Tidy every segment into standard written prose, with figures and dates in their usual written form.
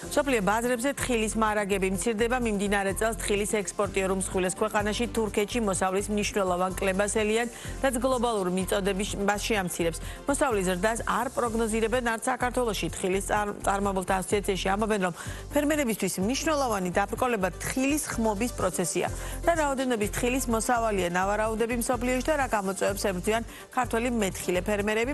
სოფლიო ბაზრებზე თხილის მარაგები მცირდება მიმდინარე წელს თხილის ექსპორტიორ უმსხვილეს ქვეყანაში თურქეთში მოსავლის მნიშვნელოვან კლებას ელიან და გლობალურ მიწოდების შეამცირებს. მოსავლის ზრდას არ პროგნოზირებენ არც საქართველოში თხილის წარმომავლთა ასოციაციაში ამბობენ, რომ ფერმერებისთვის მნიშვნელოვანი დაბრკოლება თხილის ხმობის პროცესია და რაოდენობის თხილის მოსავალია ნავარაუდები მსოფლიოში და რა გამოწვევებს ებრძვიან ქართველი მეთხილე ფერმერები.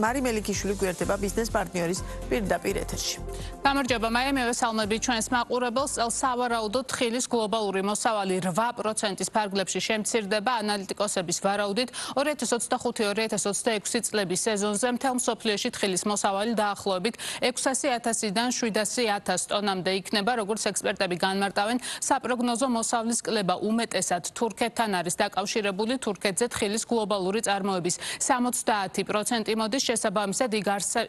მარი მელიქიშვილი გვერდება ბიზნეს პარტნიორის პირდაპირ ეთერში. გამარჯობა, მივე სალმები ჩვენს მაყურებელს. წელს სავარაუდოდ თხილის გლობალური მოსავალი 8%-ის ფარგლებში შემცირდება ანალიტიკოსების ვარაუდით 2025-2026 წლების სეზონზე მთელ მსოფლიოში თხილის მოსავალი დაახლოებით 600,000-დან 700,000 ტონამდე იქნება, როგორც ექსპერტები განმარტავენ. საპროგნოზო მოსავლის კლება უმეტესად თურქეთთან არის დაკავშირებული. თურქეთზე თხილის გლობალური წარმოების 70% მოდის, შესაბამისად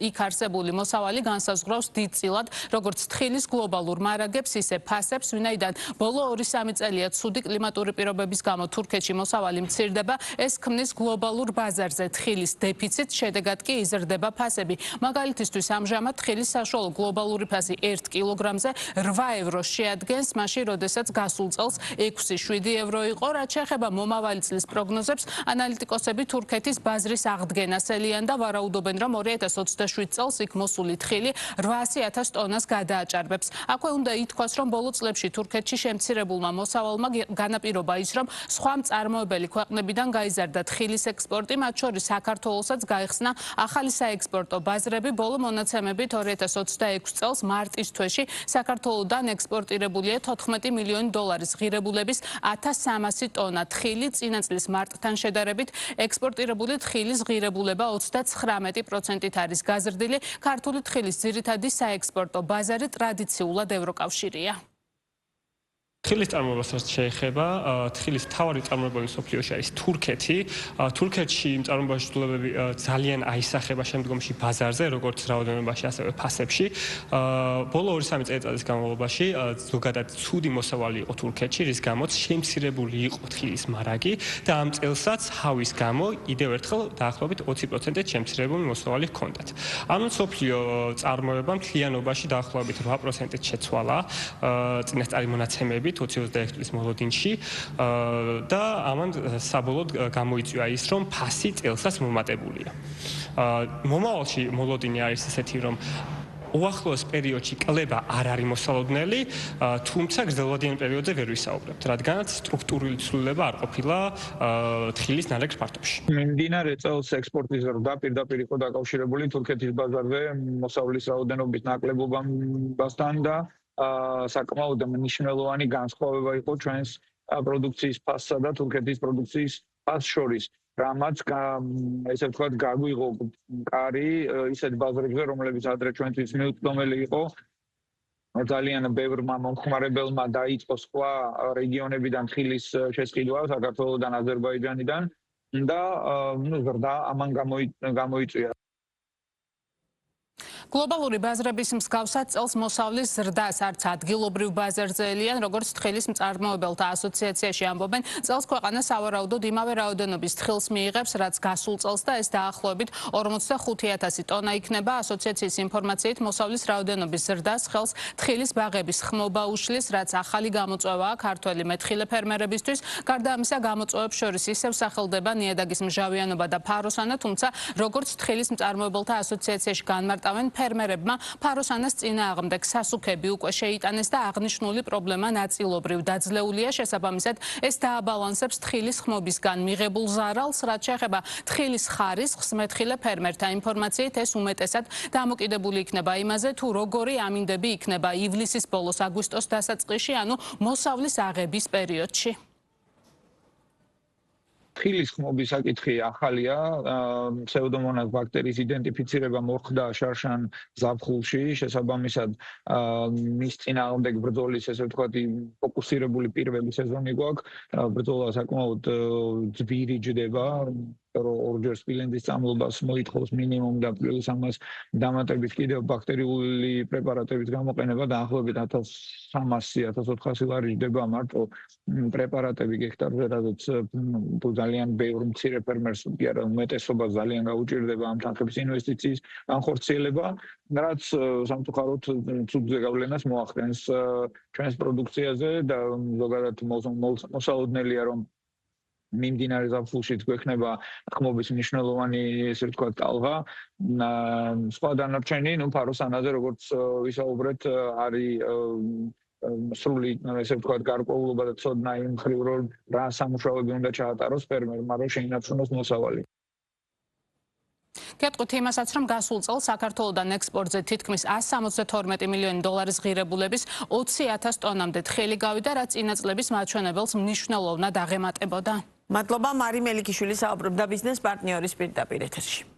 იქ არსებული მოსავალი განსაზღვრავს დიდწილად როგორც თხილის გლობალურ მარაგებს, ისე ფასებს, ვინაიდან ბოლო 2-3 წელია ცუდი კლიმატური პირობების გამო თურქეთში მოსავალი მცირდება, ეს ქმნის გლობალურ ბაზარზე თხილის დეფიციტს, შედეგად კი იზრდება ფასები. მაგალითისთვის ამჟამად თხილის საშუალო გლობალური ფასი 1 კილოგრამზე 8 ევროს შეადგენს, მაშინ როდესაც გასულ წელს 6-7 евро იყო. რაც შეეხება მომავალი წლის პროგნოზებს, ანალიტიკოსები თურქეთის ბაზრის აღდგენას ელიან და ვარაუდობენ, რომ 2027 წელს იქ მოსული თხილი 800,000 ტონას გადააჭარბებს. აქვე უნდა ითქვას, რომ ბოლო წლებში თურქეთში შემცირებულმა მოსავალმა განაპირობა ის, რომ სხვა მწარმოებელი ქვეყნებიდან გაიზარდა თხილის ექსპორტი, მათ შორის საქართველოსაც გაიხსნა ახალი საექსპორტო ბაზრები. ბოლო მონაცემებით 2026 წელს მარტის თვეში საქართველოდან ექსპორტირებულია $14 მილიონი ღირებულების 1300 ტონა თხილი. წინა წლის მარტთან შედარებით ექსპორტირებული თხილის ღირებულება 39%-ით არის გაზრდილი. ქართული თხილის ძირითადი საექსპორტო ბაზარი ტრადიციულად ევროკავშირია. თხილის წარმოებასაც შეეხება, თხილის მთავარი წარმომებელი მსოფლიოში არის თურქეთი. თურქეთში მწარმოებელთა ცვლილებები ძალიან აისახება შემდგომში ბაზარზე, როგორც რაოდენობაში, ასევე ფასებში. ბოლო 2-3 წელიწადის განმავლობაში ზოგადად ცუდი მოსავალი იყო თურქეთში, რის გამოც შემცირებული იყო თხილის მარაგი და ამ წელსაც ჰავის გამო კიდევ ერთხელ დაახლოებით 20%-ით შემცირებული მოსავალი ჰქონდათ. ანუ მსოფლიო წარმოება მთლიანობაში დაახლოებით 8%-ით შეცვალა წინასწარი მონაცემებით 2021 წლის მოლოდინში და ამან საბოლოოდ გამოიწვია ის, რომ ფასი წელსაც მომატებულია. მომავალში მოლოდინი არის ესეთი, რომ უახლოეს პერიოდში კლება არ არის მოსალოდნელი, თუმცა გრძელვადიან პერიოდზე ვერ ვისაუბრებთ, რადგანაც სტრუქტურული ცვლილება არ ყოფილა თხილის ნალექს ფართობში. მიმდინარე წელს ექსპორტის ზრდა პირდაპირ იყო დაკავშირებული თურქეთის ბაზარზე მოსავლის რაოდენობის ნაკლებობასთან და საკმაოდ მნიშვნელოვანი განსხვავება იყო ჩვენს პროდუქციის ფასსა და თურქეთის პროდუქციის ფასს შორის. რამაც ესე ვთქვათ გაგვიღო კარი ისეთ ბაზრებზე, რომლებიც ადრე ჩვენთვის მიუწვდომელი იყო. ძალიან ბევრმა მომხმარებელმა დაიწყო სხვა რეგიონებიდან თხილის შესყიდვა, საქართველოდან, აზერბაიჯანიდან და ზრდა ამან გამოიწვია. გლობალური ბაზრების მსგავსად წელს მოსავლის ზრდას არც ადგილობრივ ბაზარზე ელიან, როგორც თხილის მწარმოებელთა ასოციაციაში ამბობენ. წელს ქვეყანა სავარაუდოდ იმავე რაოდენობის თხილს მიიღებს, რაც გასულ წელს და ეს დაახლოებით 45,000 ტონა იქნება. ასოციაციის ინფორმაციით მოსავლის რაოდენობის ზრდას ხელს თხილის ბაღების ხმობა უშლის, რაც ახალი გამოწვევაა ქართველი მეთხილე ფერმერებისთვის. გარდა ამისა, გამოწვევებს შორის ისევ სახელდება ნიადაგის მჟავიანობა და ფაროსანა, თუმცა როგორც თხილის მწარმოებელთა ასოციაციაში განმარტავენ, ფერმერებმა ფაროსანას წინააღმდეგ სასუქები უკვე შეიტანეს და აღნიშნული პრობლემა ნაწილობრივ დაძლეულია. შესაბამისად, ეს დააბალანსებს თხილის ხმობისგან მიღებულ ზარალს. რაც შეეხება თხილის ხარისხს, მეთხილე ფერმერთა ინფორმაციით ეს უმეტესად დამოკიდებული იქნება იმაზე, თუ როგორი ამინდები იქნება ივლისის ბოლოს აგვისტოს დასაწყისში, ანუ მოსავლის აღების პერიოდში. თხილის ხმობის საკითხი ახალია, ფსევდომონას ბაქტერიის იდენტიფიცირება მოხდა შარშან ზაფხულში, შესაბამისად მის წინააღმდეგ ბრძოლის ესე ვთქვათ ფოკუსირებული პირველი სეზონი გვაქვს. ბრძოლა საკმაოდ ძვირი ჯდება, რომ ორჯერ სპილენძის წამლობას მოითხოვს მინიმუმ და პლუს ამას დამატებით კიდევ ბაქტერიული პრეპარატების გამოყენება დაახლოებით 1300-1400 ლარი ჯდება მარტო პრეპარატები გექტარზე, სადაც ძალიან ბევრ მცირე ფერმერს კი არა უმეტესობა ძალიან გაუჭირდება ამ თანხების ინვესტიციის განხორციელება, რაც სამწუხაროდ ცუდ ზეგავლენას მოახდენს ჩვენს პროდუქციაზე და ზოგადად მოსალოდნელია რომ მიმდინარე ზაფხულში გვექნება ხმობის მნიშვნელოვანი ესე ვთქვათ ტალღა. სხვა დანარჩენი, ფაროსანაზე როგორც ვისაუბრეთ, არის სრული ესე ვთქვათ გარკვეულობა და ცოდნა იმ მხრივ რომ რა სამუშაოები უნდა ჩაატაროს ფერმერმა, რომ შეინარჩუნოს მოსავალი. გეტყვით იმასაც, რომ გასულ წელს საქართველოდან ექსპორტზე თითქმის 172 მილიონი დოლარის ღირებულების 20,000 ტონამდე თხელი გავიდა, რაც წინა წლების მაჩვენებელს მნიშვნელოვნად აღემატებოდა. მადლობა მარი მელიქიშვილი საუბრობდა ბიზნეს პარტნიორის პირდაპირ ეთერში.